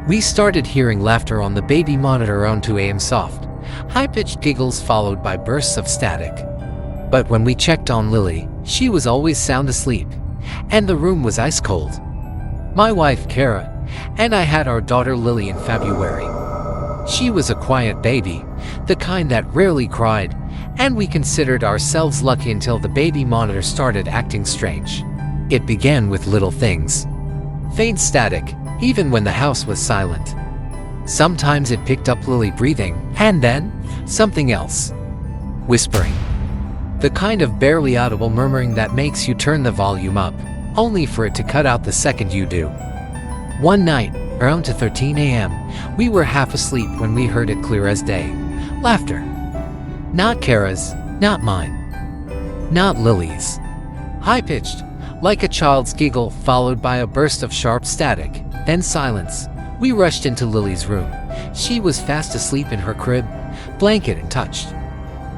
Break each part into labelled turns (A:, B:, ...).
A: We started hearing laughter on the baby monitor around 2 a.m. soft, high-pitched giggles followed by bursts of static. But when we checked on Lily, she was always sound asleep, and the room was ice cold. My wife, Kara, and I had our daughter Lily in February. She was a quiet baby, the kind that rarely cried, and we considered ourselves lucky until the baby monitor started acting strange. It began with little things. Faint static, even when the house was silent. Sometimes it picked up Lily breathing, and then, something else. Whispering. The kind of barely audible murmuring that makes you turn the volume up, only for it to cut out the second you do. One night, around 2:13 a.m., we were half asleep when we heard it clear as day. Laughter. Not Kara's, not mine. Not Lily's. High-pitched, like a child's giggle followed by a burst of sharp static, then silence. We rushed into Lily's room. She was fast asleep in her crib, blanket and touched.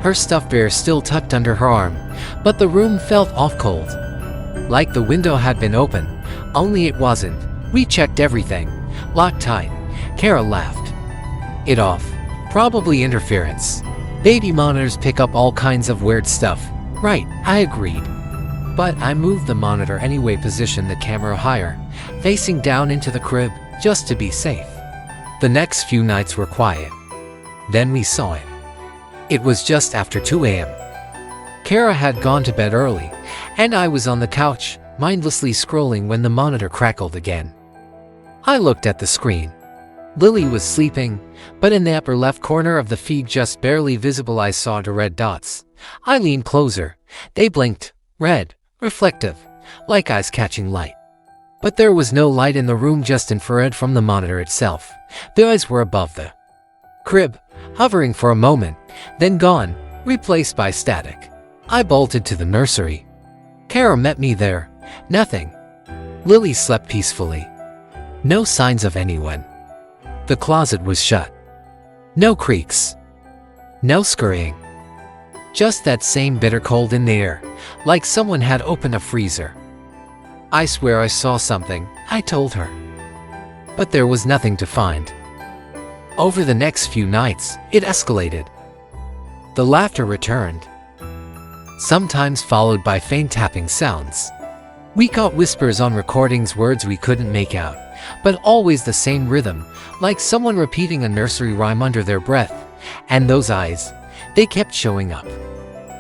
A: Her stuffed bear still tucked under her arm, but the room felt off cold. Like the window had been open, only it wasn't. We checked everything. Locked tight. Kara laughed. It off. Probably interference. Baby monitors pick up all kinds of weird stuff. Right, I agreed. But I moved the monitor anyway, positioned the camera higher, facing down into the crib, just to be safe. The next few nights were quiet. Then we saw it. It was just after 2 a.m. Kara had gone to bed early, and I was on the couch, mindlessly scrolling when the monitor crackled again. I looked at the screen. Lily was sleeping, but in the upper left corner of the feed, just barely visible, I saw the red dots. I leaned closer. They blinked, red, reflective, like eyes catching light. But there was no light in the room, just infrared from the monitor itself. The eyes were above the crib, hovering for a moment, then gone, replaced by static. I bolted to the nursery. Kara met me there. Nothing. Lily slept peacefully. No signs of anyone. The closet was shut. No creaks. No scurrying. Just that same bitter cold in the air, like someone had opened a freezer. I swear I saw something, I told her. But there was nothing to find. Over the next few nights, it escalated. The laughter returned, sometimes followed by faint tapping sounds. We caught whispers on recordings, words we couldn't make out, but always the same rhythm, like someone repeating a nursery rhyme under their breath. And those eyes, they kept showing up.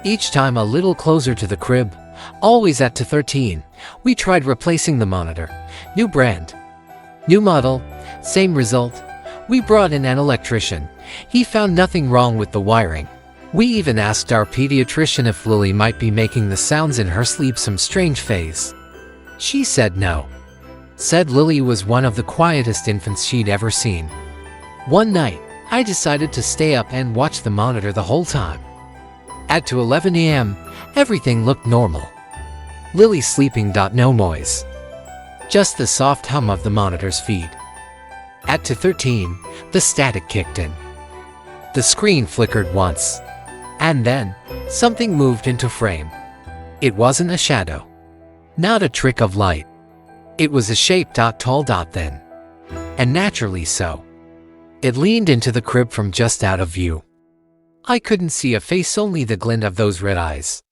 A: Each time a little closer to the crib, always at 2:13. We tried replacing the monitor. New brand, new model, same result. We brought in an electrician. He found nothing wrong with the wiring. We even asked our pediatrician if Lily might be making the sounds in her sleep some strange phase. She said no. Said Lily was one of the quietest infants she'd ever seen. One night, I decided to stay up and watch the monitor the whole time. At 2:11 a.m., everything looked normal. Lily sleeping. No noise. Just the soft hum of the monitor's feed. At 2:13, the static kicked in. The screen flickered once. And then, something moved into frame. It wasn't a shadow. Not a trick of light. It was a shape. Tall. Then. And naturally so. It leaned into the crib from just out of view. I couldn't see a face, only the glint of those red eyes.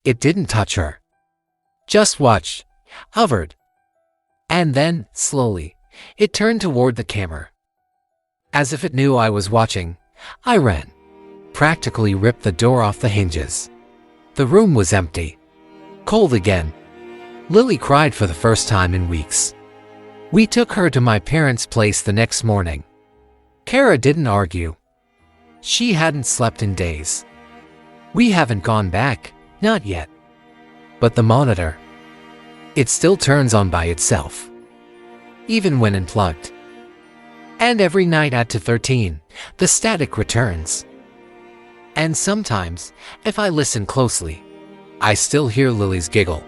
A: It didn't touch her. Just watched, hovered. And then, slowly, it turned toward the camera. As if it knew I was watching, I ran. Practically ripped the door off the hinges. The room was empty. Cold again. Lily cried for the first time in weeks. We took her to my parents' place the next morning. Kara didn't argue. She hadn't slept in days. We haven't gone back, not yet. But the monitor, it still turns on by itself, even when unplugged. And every night at 2:13, the static returns. And sometimes, if I listen closely, I still hear Lily's giggle.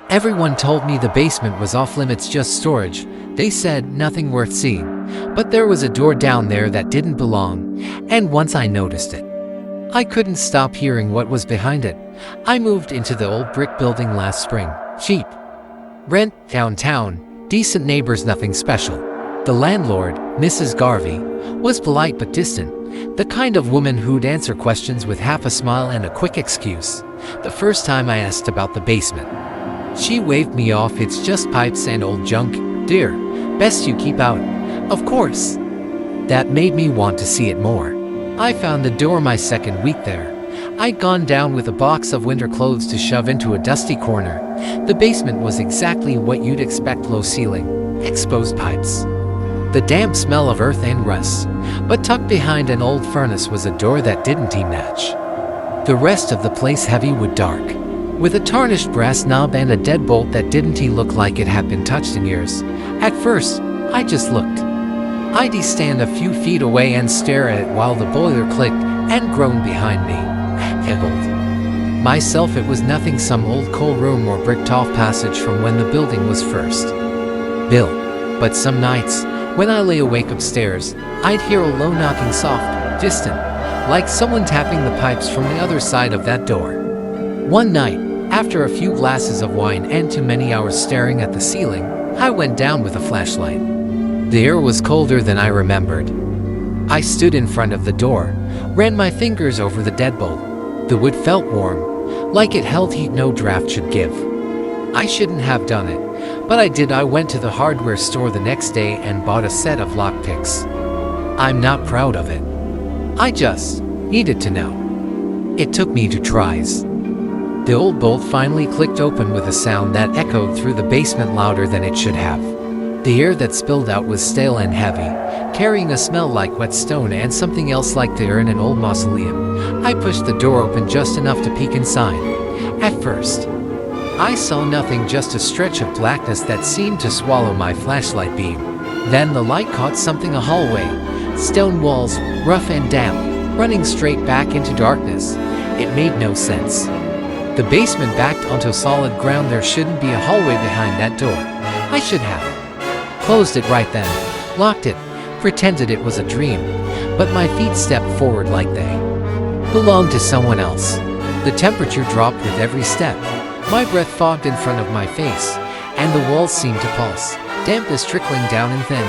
A: Everyone told me the basement was off limits, just storage. They said nothing worth seeing. But there was a door down there that didn't belong, and once I noticed it, I couldn't stop hearing what was behind it, I moved into the old brick building last spring. Cheap rent, downtown, decent neighbors, nothing special. The landlord, Mrs. Garvey, was polite but distant, the kind of woman who'd answer questions with half a smile and a quick excuse. The first time I asked about the basement, she waved me off. "It's just pipes and old junk, dear. Best you keep out." Of course. That made me want to see it more. I found the door my second week there. I'd gone down with a box of winter clothes to shove into a dusty corner. The basement was exactly what you'd expect: low ceiling, exposed pipes, the damp smell of earth and rust. But tucked behind an old furnace was a door that didn't match the rest of the place: heavy wood, dark, with a tarnished brass knob and a deadbolt that didn't look like it had been touched in years. At first, I just looked. I'd stand a few feet away and stare at it while the boiler clicked and groaned behind me. Giggled myself. It was nothing, some old coal room or bricked-off passage from when the building was first built. But some nights, when I lay awake upstairs, I'd hear a low knocking, soft, distant, like someone tapping the pipes from the other side of that door. One night, after a few glasses of wine and too many hours staring at the ceiling, I went down with a flashlight. The air was colder than I remembered. I stood in front of the door, ran my fingers over the deadbolt. The wood felt warm, like it held heat no draft should give. I shouldn't have done it, but I did. I went to the hardware store the next day and bought a set of lockpicks. I'm not proud of it. I just needed to know. It took me 2 tries. The old bolt finally clicked open with a sound that echoed through the basement louder than it should have. The air that spilled out was stale and heavy, carrying a smell like wet stone and something else like the air in an old mausoleum. I pushed the door open just enough to peek inside. At first, I saw nothing, just a stretch of blackness that seemed to swallow my flashlight beam. Then the light caught something: a hallway, stone walls, rough and damp, running straight back into darkness. It made no sense. The basement backed onto solid ground. There shouldn't be a hallway behind that door. I should have closed it right then, locked it, pretended it was a dream. But my feet stepped forward like they belonged to someone else. The temperature dropped with every step. My breath fogged in front of my face, and the walls seemed to pulse. Dampness trickling down in thin,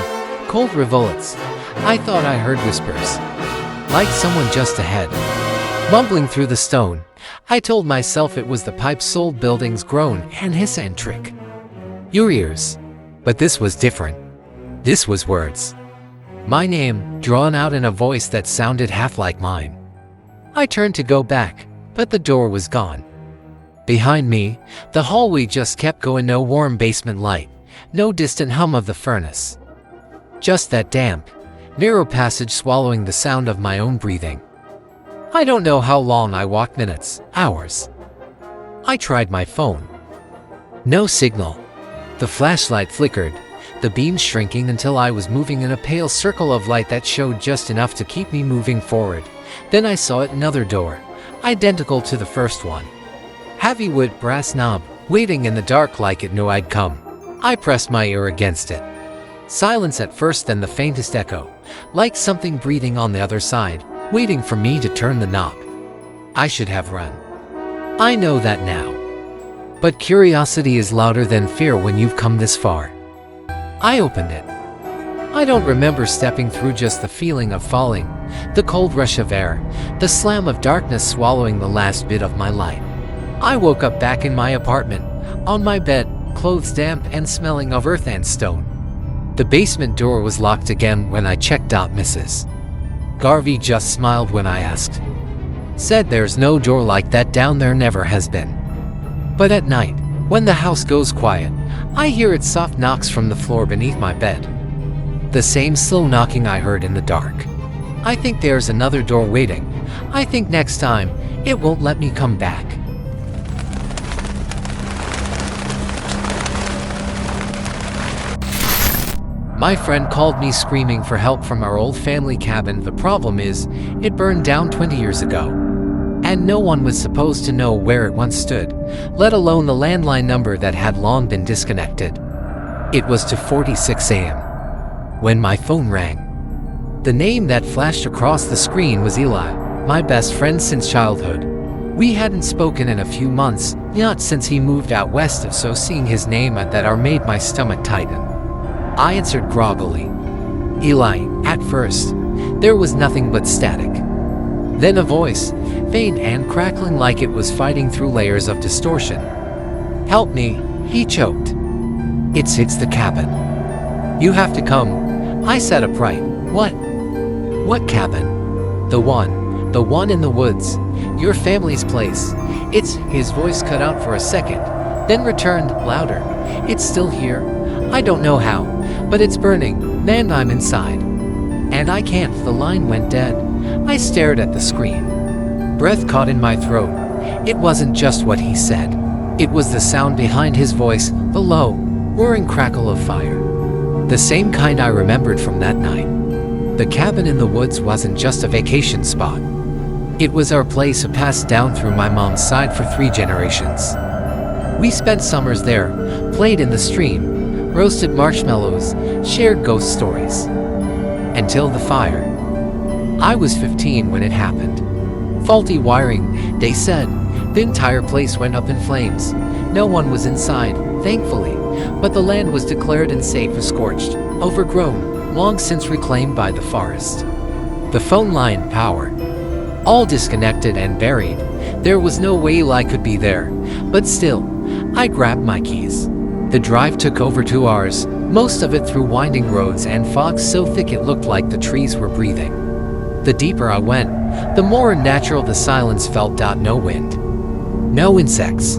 A: cold rivulets. I thought I heard whispers, like someone just ahead, mumbling through the stone. I told myself it was the pipes, old buildings groan and hiss and trick your ears. But this was different. This was words. My name, drawn out in a voice that sounded half like mine. I turned to go back, but the door was gone. Behind me, the hallway just kept going. No warm basement light, no distant hum of the furnace. Just that damp, narrow passage swallowing the sound of my own breathing. I don't know how long I walked, minutes, hours. I tried my phone. No signal. The flashlight flickered, the beam shrinking until I was moving in a pale circle of light that showed just enough to keep me moving forward. Then I saw it, another door, identical to the first one. Heavy wood, brass knob, waiting in the dark like it knew I'd come. I pressed my ear against it. Silence at first, then the faintest echo, like something breathing on the other side, waiting for me to turn the knob. I should have run. I know that now. But curiosity is louder than fear when you've come this far. I opened it. I don't remember stepping through, just the feeling of falling, the cold rush of air, the slam of darkness swallowing the last bit of my light. I woke up back in my apartment, on my bed, clothes damp and smelling of earth and stone. The basement door was locked again when I checked out. Mrs. Garvey just smiled when I asked. Said there's no door like that down there, never has been. But at night, when the house goes quiet, I hear its soft knocks from the floor beneath my bed. The same slow knocking I heard in the dark. I think there's another door waiting. I think next time, it won't let me come back. My friend called me screaming for help from our old family cabin. The problem is, it burned down 20 years ago. And no one was supposed to know where it once stood, let alone the landline number that had long been disconnected. It was 2:46 a.m. when my phone rang. The name that flashed across the screen was Eli, my best friend since childhood. We hadn't spoken in a few months, not since he moved out west, so seeing his name at that hour made my stomach tighten. I answered groggily. Eli, at first, there was nothing but static. Then a voice, faint and crackling like it was fighting through layers of distortion. Help me, he choked. It's the cabin. You have to come. I sat upright. What? What cabin? The one in the woods. Your family's place. His voice cut out for a second, then returned, louder. It's still here. I don't know how, but it's burning, and I'm inside. And I can't. The line went dead. I stared at the screen. Breath caught in my throat. It wasn't just what he said. It was the sound behind his voice, the low, whirring crackle of fire. The same kind I remembered from that night. The cabin in the woods wasn't just a vacation spot. It was our place, passed down through my mom's side for 3 generations. We spent summers there, played in the stream, roasted marshmallows, shared ghost stories. Until the fire. I was 15 when it happened. Faulty wiring, they said. The entire place went up in flames. No one was inside, thankfully, but the land was declared unsafe, scorched, overgrown, long since reclaimed by the forest. The phone line, power, all disconnected and buried. There was no way Eli could be there, but still, I grabbed my keys. The drive took over 2 hours, most of it through winding roads and fog so thick it looked like the trees were breathing. The deeper I went, the more unnatural the silence felt. No wind, no insects,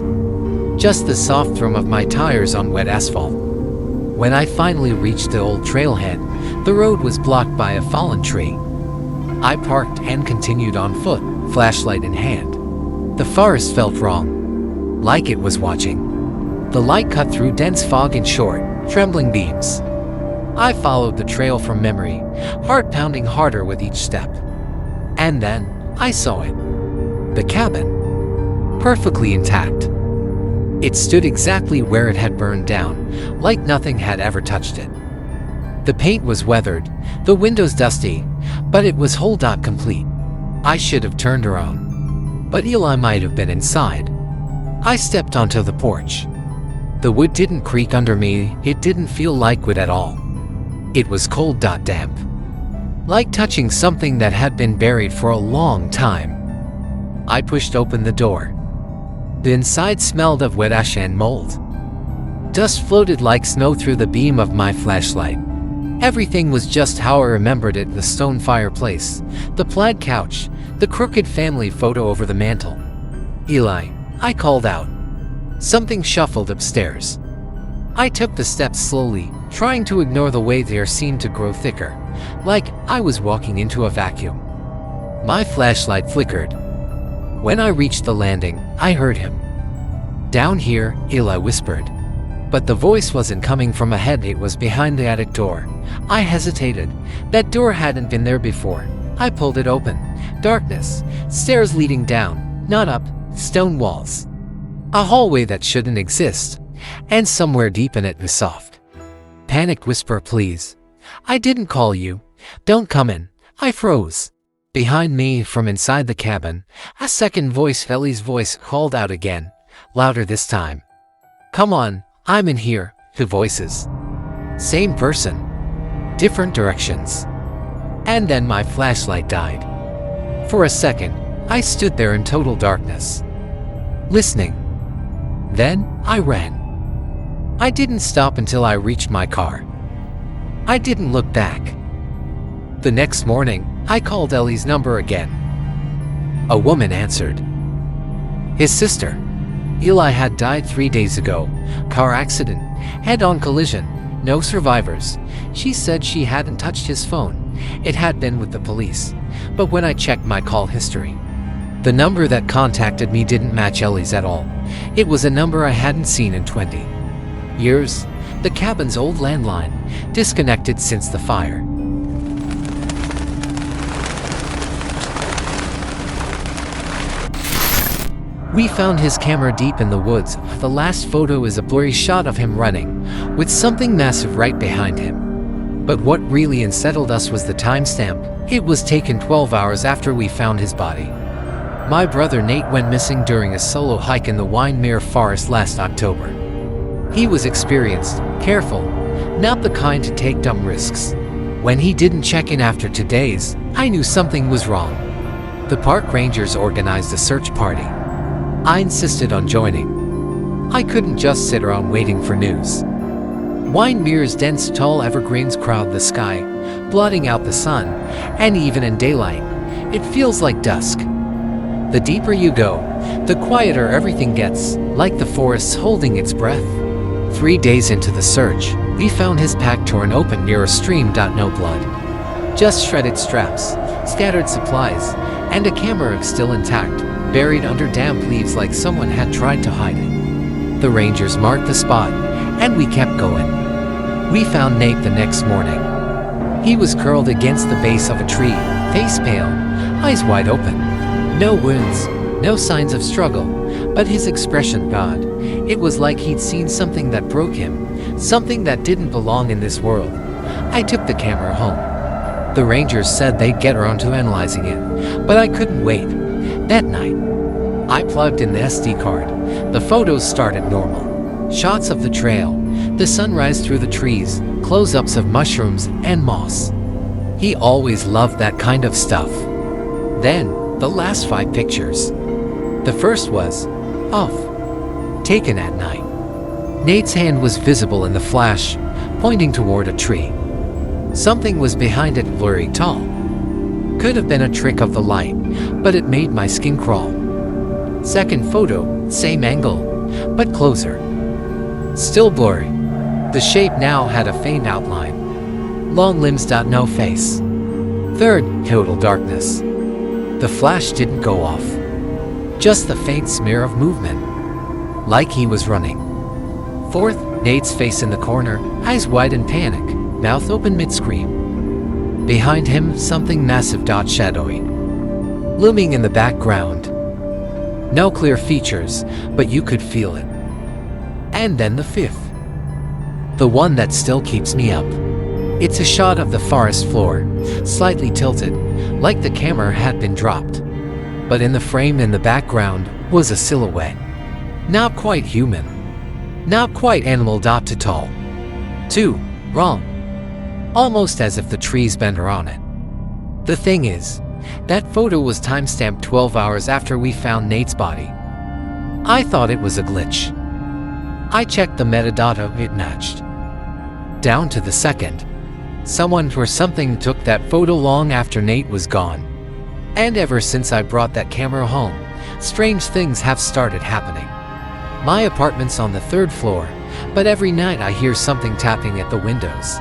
A: just the soft thrum of my tires on wet asphalt. When I finally reached the old trailhead, the road was blocked by a fallen tree. I parked and continued on foot, flashlight in hand. The forest felt wrong, like it was watching. The light cut through dense fog in short, trembling beams. I followed the trail from memory, heart pounding harder with each step. And then, I saw it. The cabin. Perfectly intact. It stood exactly where it had burned down, like nothing had ever touched it. The paint was weathered, the windows dusty, but it was whole. Complete. I should have turned around. But Eli might have been inside. I stepped onto the porch. The wood didn't creak under me, it didn't feel like wood at all. It was cold. Damp. Like touching something that had been buried for a long time. I pushed open the door. The inside smelled of wet ash and mold. Dust floated like snow through the beam of my flashlight. Everything was just how I remembered it: the stone fireplace, the plaid couch, the crooked family photo over the mantel. Eli, I called out. Something shuffled upstairs. I took the steps slowly, trying to ignore the way the air seemed to grow thicker, like I was walking into a vacuum. My flashlight flickered. When I reached the landing, I heard him. Down here, Eli whispered. But the voice wasn't coming from ahead, it was behind the attic door. I hesitated. That door hadn't been there before. I pulled it open. Darkness. Stairs leading down, not up, stone walls. A hallway that shouldn't exist. And somewhere deep in it was soft. Panicked whisper, please. I didn't call you. Don't come in. I froze. Behind me, from inside the cabin, a second voice, Ellie's voice, called out again, louder this time. Come on, I'm in here. 2 voices. Same person. Different directions. And then my flashlight died. For a second, I stood there in total darkness, listening. Then, I ran. I didn't stop until I reached my car. I didn't look back. The next morning, I called Ellie's number again. A woman answered. His sister. Eli had died 3 days ago. Car accident. Head-on collision. No survivors. She said she hadn't touched his phone. It had been with the police. But when I checked my call history, the number that contacted me didn't match Ellie's at all. It was a number I hadn't seen in 20 years. The cabin's old landline, disconnected since the fire. We found his camera deep in the woods. The last photo is a blurry shot of him running, with something massive right behind him. But what really unsettled us was the timestamp. It was taken 12 hours after we found his body. My brother Nate went missing during a solo hike in the Windermere Forest last October. He was experienced, careful, not the kind to take dumb risks. When he didn't check in after 2 days, I knew something was wrong. The park rangers organized a search party. I insisted on joining. I couldn't just sit around waiting for news. Windermere's dense tall evergreens crowd the sky, blotting out the sun, and even in daylight, it feels like dusk. The deeper you go, the quieter everything gets, like the forest's holding its breath. 3 days into the search, we found his pack torn open near a stream. No blood. Just shredded straps, scattered supplies, and a camera still intact, buried under damp leaves like someone had tried to hide it. The rangers marked the spot, and we kept going. We found Nate the next morning. He was curled against the base of a tree, face pale, eyes wide open. No wounds, no signs of struggle, but his expression, God, it was like he'd seen something that broke him, something that didn't belong in this world. I took the camera home. The rangers said they'd get around to analyzing it, but I couldn't wait. That night, I plugged in the SD card. The photos started normal. Shots of the trail, the sunrise through the trees, close-ups of mushrooms and moss. He always loved that kind of stuff. Then, the last 5 pictures. The first was off, taken at night. Nate's hand was visible in the flash, pointing toward a tree. Something was behind it, blurry tall. Could have been a trick of the light, but it made my skin crawl. Second photo, same angle, but closer. Still blurry. The shape now had a faint outline. Long limbs. No face. Third, total darkness. The flash didn't go off. Just the faint smear of movement. Like he was running. Fourth, Nate's face in the corner, eyes wide in panic, mouth open mid-scream. Behind him, something massive. Shadowy. Looming in the background. No clear features, but you could feel it. And then the fifth. The one that still keeps me up. It's a shot of the forest floor, slightly tilted, like the camera had been dropped. But in the frame in the background was a silhouette. Not quite human. Not quite animal. Too tall. Too wrong. Almost as if the trees bent her on it. The thing is, that photo was timestamped 12 hours after we found Nate's body. I thought it was a glitch. I checked the metadata, it matched. Down to the second. Someone or something took that photo long after Nate was gone. And ever since I brought that camera home, strange things have started happening. My apartment's on the 3rd floor, but every night I hear something tapping at the windows.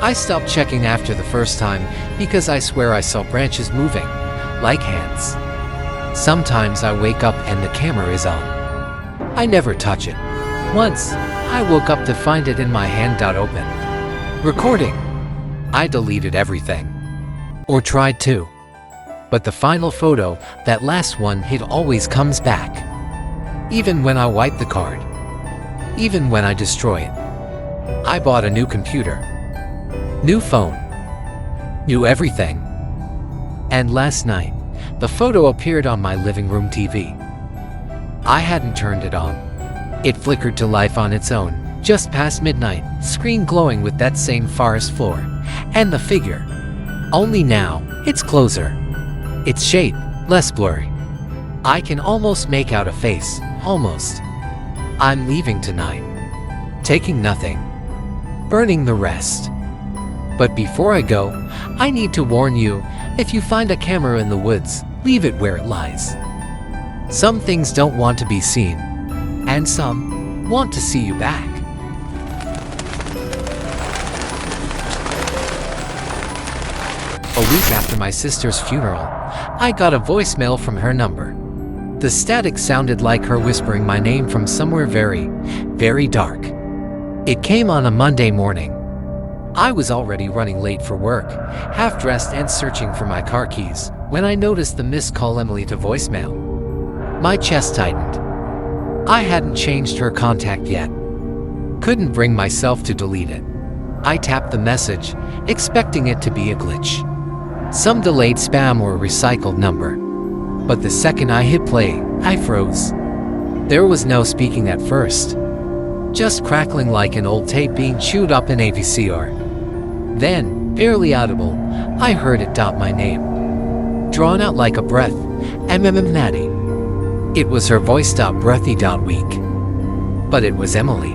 A: I stopped checking after the first time because I swear I saw branches moving, like hands. Sometimes I wake up and the camera is on. I never touch it. Once, I woke up to find it in my hand. Open. Recording. I deleted everything. Or tried to. But the final photo, that last one, it always comes back. Even when I wipe the card. Even when I destroy it. I bought a new computer. New phone. New everything. And last night, the photo appeared on my living room TV. I hadn't turned it on. It flickered to life on its own, just past midnight, screen glowing with that same forest floor. And the figure. Only now, it's closer. Its shape, less blurry. I can almost make out a face, almost. I'm leaving tonight. Taking nothing. Burning the rest. But before I go, I need to warn you, if you find a camera in the woods, leave it where it lies. Some things don't want to be seen, and some want to see you back. A week after my sister's funeral, I got a voicemail from her number. The static sounded like her whispering my name from somewhere very, very dark. It came on a Monday morning. I was already running late for work, half-dressed and searching for my car keys, when I noticed the missed call Emily to voicemail. My chest tightened. I hadn't changed her contact yet. Couldn't bring myself to delete it. I tapped the message, expecting it to be a glitch. Some delayed spam or recycled number. But the second I hit play, I froze. There was no speaking at first, just crackling like an old tape being chewed up in a VCR. Then, barely audible, I heard it dot my name, drawn out like a breath, Natty. It was her voice dot breathy dot weak. But it was Emily.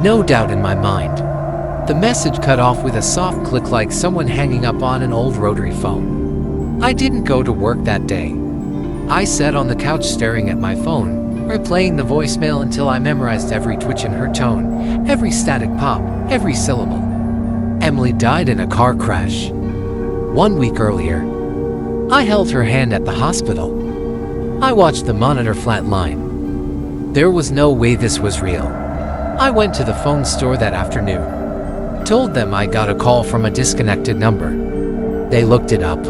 A: No doubt in my mind. The message cut off with a soft click like someone hanging up on an old rotary phone. I didn't go to work that day. I sat on the couch staring at my phone, replaying the voicemail until I memorized every twitch in her tone, every static pop, every syllable. Emily died in a car crash 1 week earlier. I held her hand at the hospital. I watched the monitor flatline. There was no way this was real. I went to the phone store that afternoon. Told them I got a call from a disconnected number. They looked it up.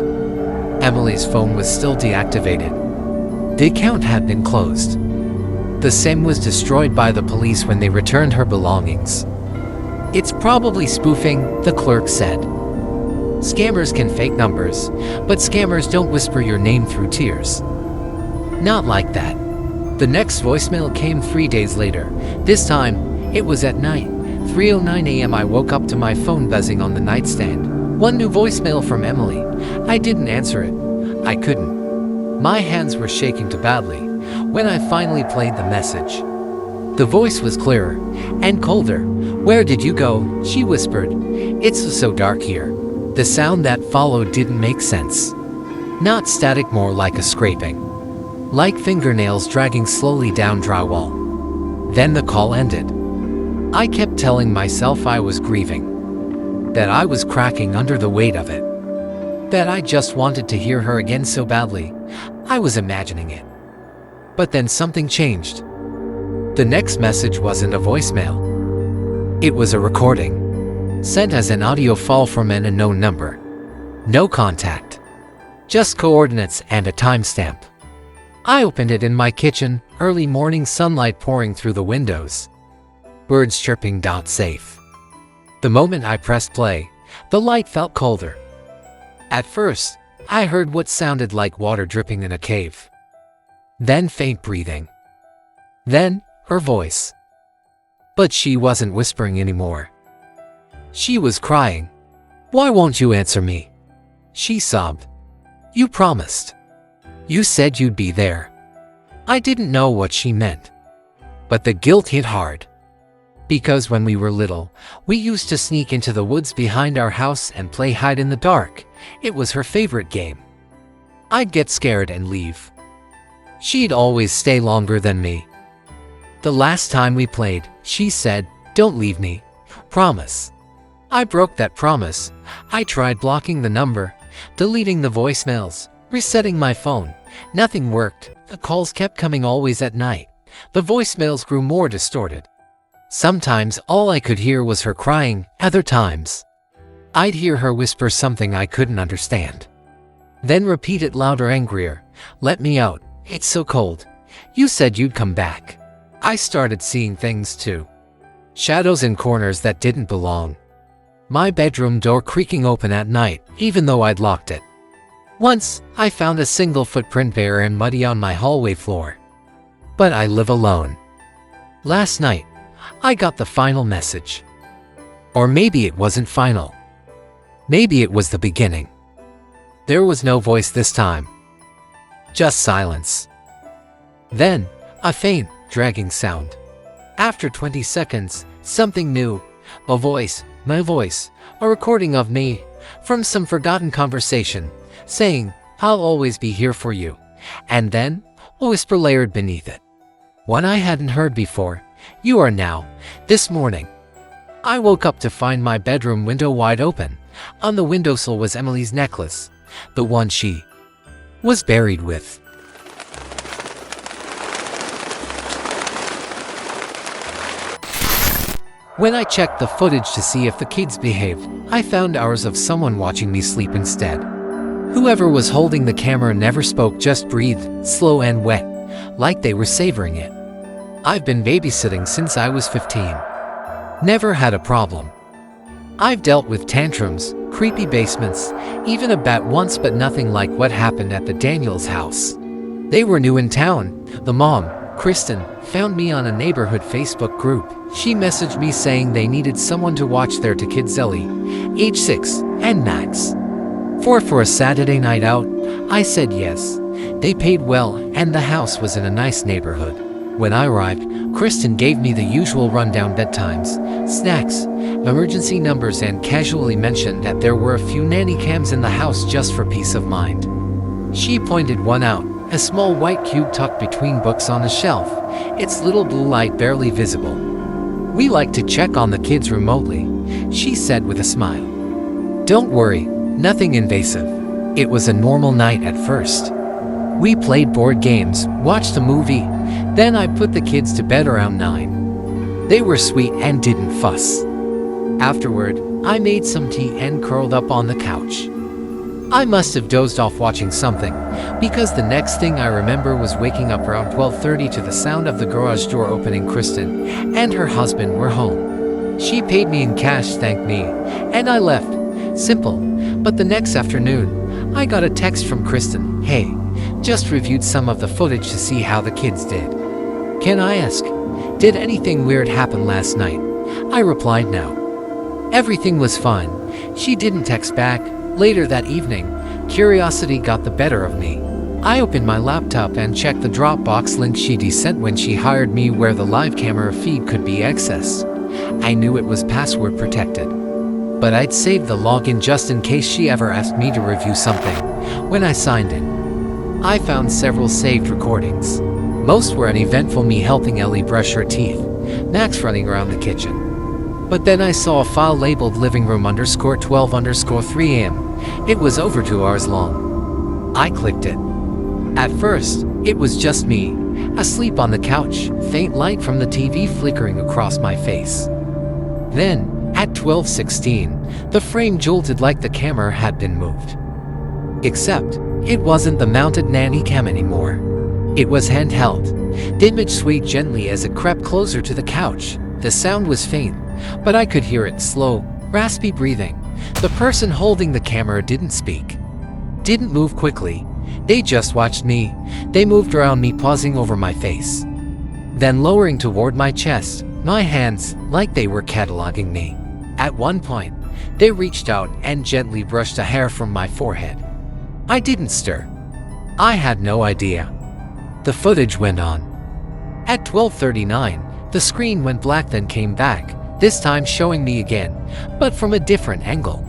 A: Emily's phone was still deactivated. The account had been closed. The SIM was destroyed by the police when they returned her belongings. It's probably spoofing, the clerk said. Scammers can fake numbers, but scammers don't whisper your name through tears. Not like that. The next voicemail came 3 days later. This time, it was at night. 3:09 a.m. I woke up to my phone buzzing on the nightstand. One new voicemail from Emily. I didn't answer it. I couldn't. My hands were shaking too badly when I finally played the message. The voice was clearer and colder. "Where did you go?" she whispered. "It's so dark here." The sound that followed didn't make sense. Not static, more like a scraping. Like fingernails dragging slowly down drywall. Then the call ended. I kept telling myself I was grieving. That I was cracking under the weight of it. That I just wanted to hear her again so badly. I was imagining it. But then something changed. The next message wasn't a voicemail. It was a recording, sent as an audio file from an unknown number. No contact. Just coordinates and a timestamp. I opened it in my kitchen, early morning sunlight pouring through the windows. Birds chirping. Safe. The moment I pressed play, the light felt colder. At first, I heard what sounded like water dripping in a cave. Then faint breathing. Then, her voice. But she wasn't whispering anymore. She was crying. "Why won't you answer me?" she sobbed. "You promised. You said you'd be there." I didn't know what she meant. But the guilt hit hard. Because when we were little, we used to sneak into the woods behind our house and play hide in the dark. It was her favorite game. I'd get scared and leave. She'd always stay longer than me. The last time we played, she said, "Don't leave me. Promise." I broke that promise. I tried blocking the number, deleting the voicemails, resetting my phone. Nothing worked. The calls kept coming, always at night. The voicemails grew more distorted. Sometimes all I could hear was her crying. Other times, I'd hear her whisper something I couldn't understand. Then repeat it louder, angrier. "Let me out. It's so cold. You said you'd come back." I started seeing things too. Shadows in corners that didn't belong. My bedroom door creaking open at night, even though I'd locked it. Once, I found a single footprint, bare and muddy, on my hallway floor. But I live alone. Last night, I got the final message. Or maybe it wasn't final. Maybe it was the beginning. There was no voice this time. Just silence. Then, a faint, dragging sound. After 20 seconds, something new. A voice, my voice, a recording of me, from some forgotten conversation, saying, "I'll always be here for you." And then, a whisper layered beneath it. One I hadn't heard before. "You are now." This morning, I woke up to find my bedroom window wide open. On the windowsill was Emily's necklace, the one she was buried with. When I checked the footage to see if the kids behaved, I found hours of someone watching me sleep instead. Whoever was holding the camera never spoke, just breathed, slow and wet, like they were savoring it. I've been babysitting since I was 15. Never had a problem. I've dealt with tantrums, creepy basements, even a bat once, but nothing like what happened at the Daniels house. They were new in town. The mom, Kristen, found me on a neighborhood Facebook group. She messaged me saying they needed someone to watch their two kids, Ellie, age 6, and Max, 4, for a Saturday night out. I said yes. They paid well, and the house was in a nice neighborhood. When I arrived, Kristen gave me the usual rundown: bedtimes, snacks, emergency numbers, and casually mentioned that there were a few nanny cams in the house just for peace of mind. She pointed one out, a small white cube tucked between books on a shelf, its little blue light barely visible. "We like to check on the kids remotely," she said with a smile. "Don't worry, nothing invasive." It was a normal night at first. We played board games, watched a movie, then I put the kids to bed around 9. They were sweet and didn't fuss. Afterward, I made some tea and curled up on the couch. I must have dozed off watching something, because the next thing I remember was waking up around 12:30 to the sound of the garage door opening. Kristen and her husband were home. She paid me in cash, thanked me, and I left. Simple. But the next afternoon, I got a text from Kristen. "Hey, just reviewed some of the footage to see how the kids did. Can I ask, did anything weird happen last night?" I replied no. Everything was fine. She didn't text back. Later that evening, curiosity got the better of me. I opened my laptop and checked the Dropbox link she'd sent when she hired me, where the live camera feed could be accessed. I knew it was password protected, but I'd saved the login just in case she ever asked me to review something. When I signed in, I found several saved recordings. Most were an eventful me helping Ellie brush her teeth, Max running around the kitchen. But then I saw a file labeled living room _12_3 AM. It was over 2 hours long. I clicked it. At first, it was just me, asleep on the couch, faint light from the TV flickering across my face. Then, at 12:16, the frame jolted like the camera had been moved. Except, it wasn't the mounted nanny cam anymore. It was handheld. The image swayed gently as it crept closer to the couch. The sound was faint, but I could hear it: slow, raspy breathing. The person holding the camera didn't speak, didn't move quickly. They just watched me. They moved around me, pausing over my face, then lowering toward my chest, my hands, like they were cataloging me. At one point, they reached out and gently brushed a hair from my forehead. I didn't stir. I had no idea. The footage went on. At 12:39, the screen went black, then came back, this time showing me again, but from a different angle.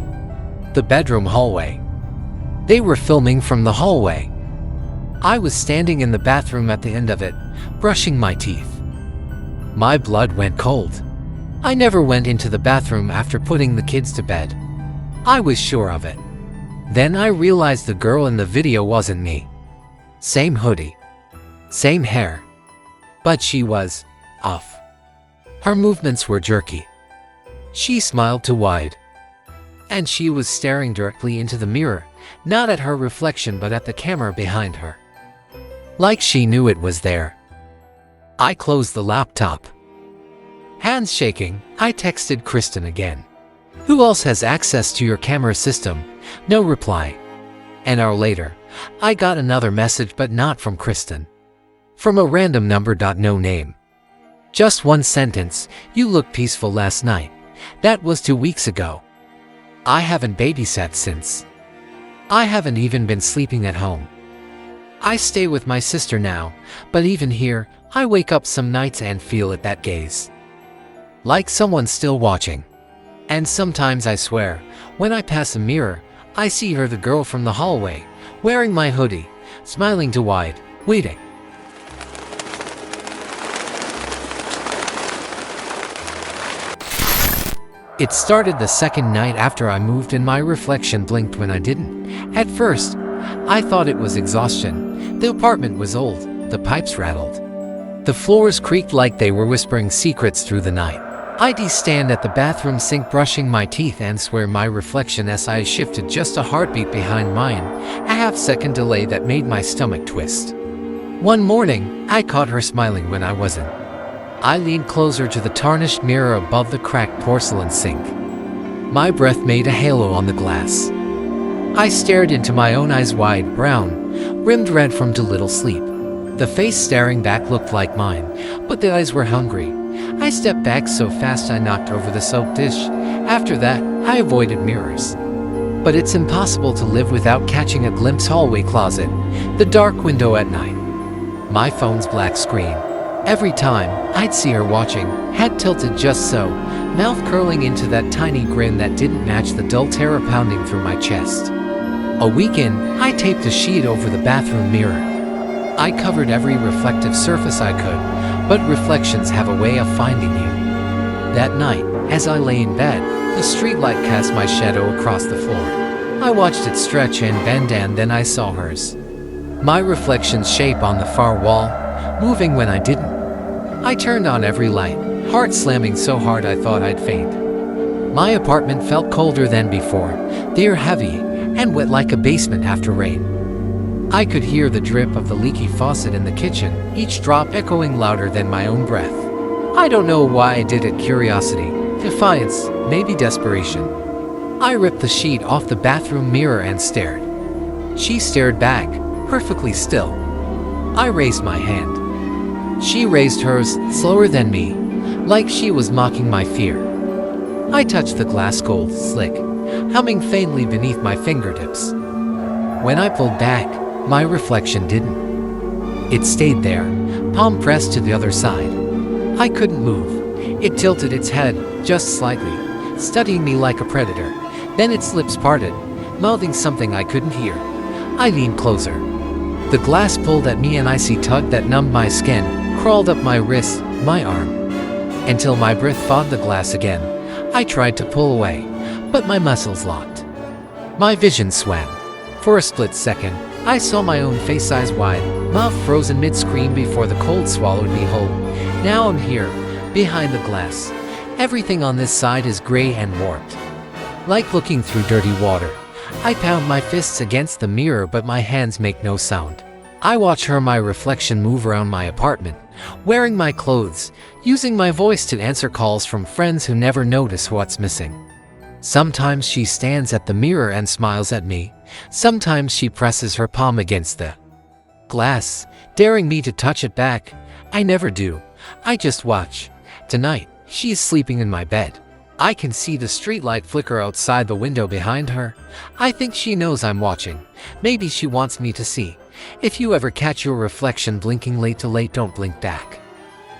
A: The bedroom hallway. They were filming from the hallway. I was standing in the bathroom at the end of it, brushing my teeth. My blood went cold. I never went into the bathroom after putting the kids to bed. I was sure of it. Then I realized the girl in the video wasn't me. Same hoodie, same hair, but she was off. Her movements were jerky. She smiled too wide, and she was staring directly into the mirror, not at her reflection but at the camera behind her, like she knew it was there. I closed the laptop. Hands shaking, I texted Kristen again. "Who else has access to your camera system?" No reply. An hour later, I got another message, but not from Kristen. From a random number. No name. Just one sentence: "You looked peaceful last night." That was 2 weeks ago. I haven't babysat since. I haven't even been sleeping at home. I stay with my sister now, but even here, I wake up some nights and feel it, that gaze. Like someone's still watching. And sometimes I swear, when I pass a mirror, I see her, the girl from the hallway, wearing my hoodie, smiling too wide, waiting. It started the second night after I moved and my reflection blinked when I didn't. At first, I thought it was exhaustion. The apartment was old, the pipes rattled. The floors creaked like they were whispering secrets through the night. I'd stand at the bathroom sink brushing my teeth and swear my reflection as I shifted just a heartbeat behind mine, a half-second delay that made my stomach twist. One morning, I caught her smiling when I wasn't. I leaned closer to the tarnished mirror above the cracked porcelain sink. My breath made a halo on the glass. I stared into my own eyes, wide, brown, rimmed red from too little sleep. The face staring back looked like mine, but the eyes were hungry. I stepped back so fast I knocked over the soap dish. After that, I avoided mirrors. But it's impossible to live without catching a glimpse hallway closet, the dark window at night. My phone's black screen. Every time I'd see her watching, head tilted just so, mouth curling into that tiny grin that didn't match the dull terror pounding through my chest. A week in, I taped a sheet over the bathroom mirror. I covered every reflective surface I could, but reflections have a way of finding you. That night, as I lay in bed, the streetlight cast my shadow across the floor. I watched it stretch and bend, and then I saw hers. My reflection's shape on the far wall, moving when I didn't. I turned on every light, heart slamming so hard I thought I'd faint. My apartment felt colder than before, the air heavy and wet like a basement after rain. I could hear the drip of the leaky faucet in the kitchen, each drop echoing louder than my own breath. I don't know why I did it. Curiosity, defiance, maybe desperation. I ripped the sheet off the bathroom mirror and stared. She stared back, perfectly still. I raised my hand. She raised hers, slower than me, like she was mocking my fear. I touched the glass gold slick, humming faintly beneath my fingertips. When I pulled back, my reflection didn't. It stayed there, palm pressed to the other side. I couldn't move. It tilted its head, just slightly, studying me like a predator. Then its lips parted, mouthing something I couldn't hear. I leaned closer. The glass pulled at me, an icy tug that numbed my skin, crawled up my wrist, my arm. Until my breath fought the glass again. I tried to pull away, but my muscles locked. My vision swam. For a split second, I saw my own face, eyes wide, mouth frozen mid-scream before the cold swallowed me whole. Now I'm here, behind the glass. Everything on this side is gray and warped. Like looking through dirty water. I pound my fists against the mirror, but my hands make no sound. I watch her, my reflection, move around my apartment, wearing my clothes, using my voice to answer calls from friends who never notice what's missing. Sometimes she stands at the mirror and smiles at me. Sometimes she presses her palm against the glass, daring me to touch it back. I never do. I just watch. Tonight, she's sleeping in my bed. I can see the streetlight flicker outside the window behind her. I think she knows I'm watching. Maybe she wants me to see. If you ever catch your reflection blinking late to late, don't blink back.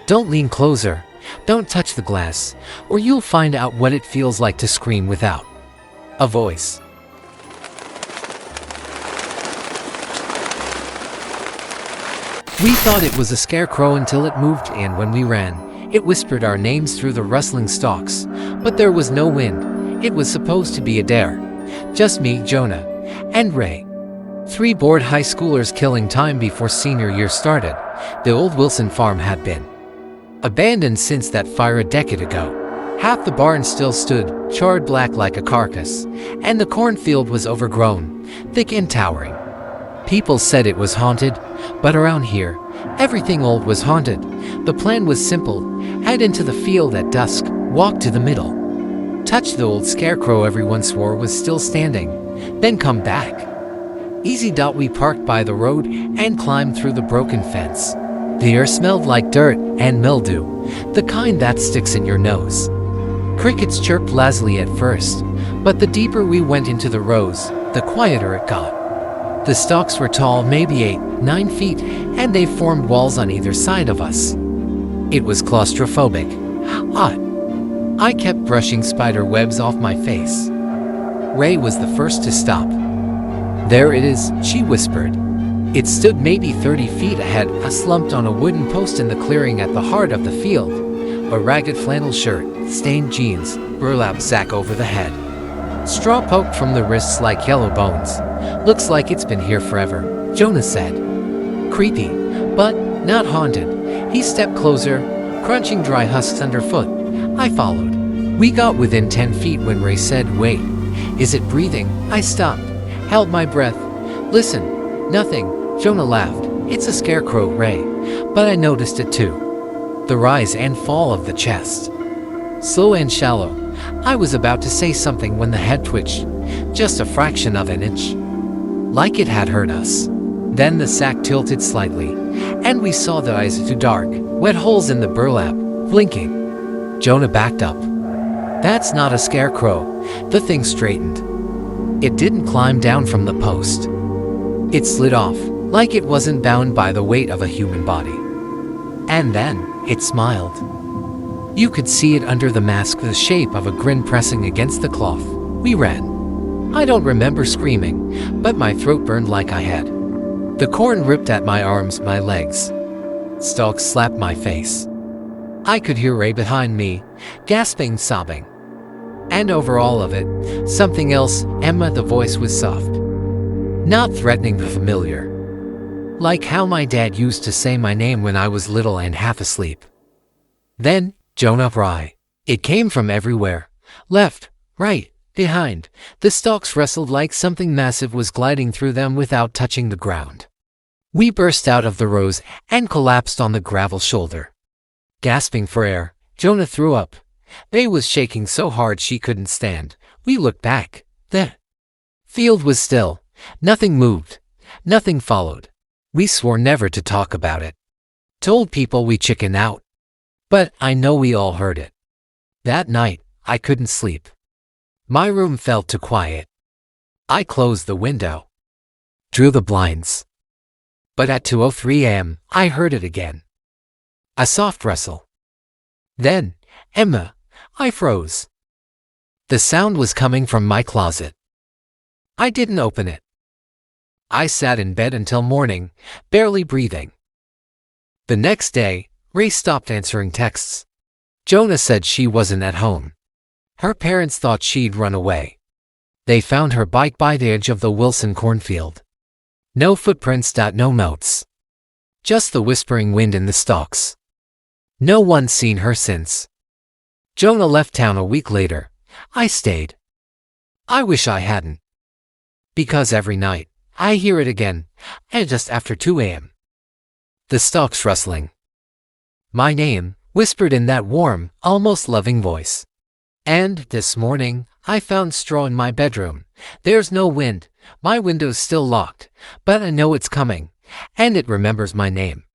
A: Don't lean closer. Don't touch the glass, or you'll find out what it feels like to scream without a voice. We thought it was a scarecrow until it moved, and when we ran, it whispered our names through the rustling stalks. But there was no wind. It was supposed to be a dare. Just me, Jonah, and Ray. 3 bored high schoolers killing time before senior year started. The old Wilson farm had been abandoned since that fire a decade ago. Half the barn still stood, charred black like a carcass, and the cornfield was overgrown, thick and towering. People said it was haunted, but around here, everything old was haunted. The plan was simple: head into the field at dusk, walk to the middle, touch the old scarecrow everyone swore was still standing, then come back. Easy. We parked by the road and climbed through the broken fence. The air smelled like dirt and mildew, the kind that sticks in your nose. Crickets chirped lazily at first, but the deeper we went into the rows, the quieter it got. The stalks were tall, maybe 8-9 feet, and they formed walls on either side of us. It was claustrophobic. Hot. I kept brushing spider webs off my face. Ray was the first to stop. "There it is," she whispered. It stood maybe 30 feet ahead, slumped on a wooden post in the clearing at the heart of the field. A ragged flannel shirt, stained jeans, burlap sack over the head. Straw poked from the wrists like yellow bones. "Looks like it's been here forever," Jonah said. "Creepy, but not haunted." He stepped closer, crunching dry husks underfoot. I followed. We got within 10 feet when Ray said, "Wait, is it breathing?" I stopped, held my breath. "Listen." "Nothing," Jonah laughed. "It's a scarecrow, Ray." But I noticed it too. The rise and fall of the chest. Slow and shallow, I was about to say something when the head twitched, just a fraction of an inch, like it had heard us. Then the sack tilted slightly, and we saw the eyes too dark, wet holes in the burlap, blinking. Jonah backed up. That's not a scarecrow. The thing straightened. It didn't climb down from the post. It slid off, like it wasn't bound by the weight of a human body. And then, it smiled. You could see it under the mask, the shape of a grin pressing against the cloth. We ran. I don't remember screaming, but my throat burned like I had. The corn ripped at my arms, my legs. Stalks slapped my face. I could hear Ray behind me, gasping, sobbing. And over all of it, something else. Emma, the voice was soft. Not threatening, but familiar. Like how my dad used to say my name when I was little and half asleep. Then, Jonah Rye. It came from everywhere. Left, right, behind. The stalks wrestled like something massive was gliding through them without touching the ground. We burst out of the rows and collapsed on the gravel shoulder. Gasping for air, Jonah threw up. They was shaking so hard she couldn't stand. We looked back. The field was still. Nothing moved. Nothing followed. We swore never to talk about it. Told people we chickened out. But I know we all heard it. That night, I couldn't sleep. My room felt too quiet. I closed the window. Drew the blinds. But at 2:03 a.m., I heard it again. A soft rustle. Then, Emma, I froze. The sound was coming from my closet. I didn't open it. I sat in bed until morning, barely breathing. The next day, Ray stopped answering texts. Jonah said she wasn't at home. Her parents thought she'd run away. They found her bike by the edge of the Wilson cornfield. No footprints, no notes. Just the whispering wind in the stalks. No one's seen her since. Jonah left town a week later. I stayed. I wish I hadn't. Because every night, I hear it again, and just after 2 a.m. The stalks rustling. My name, whispered in that warm, almost loving voice. And this morning, I found straw in my bedroom. There's no wind. My window's still locked, but I know it's coming, and it remembers my name.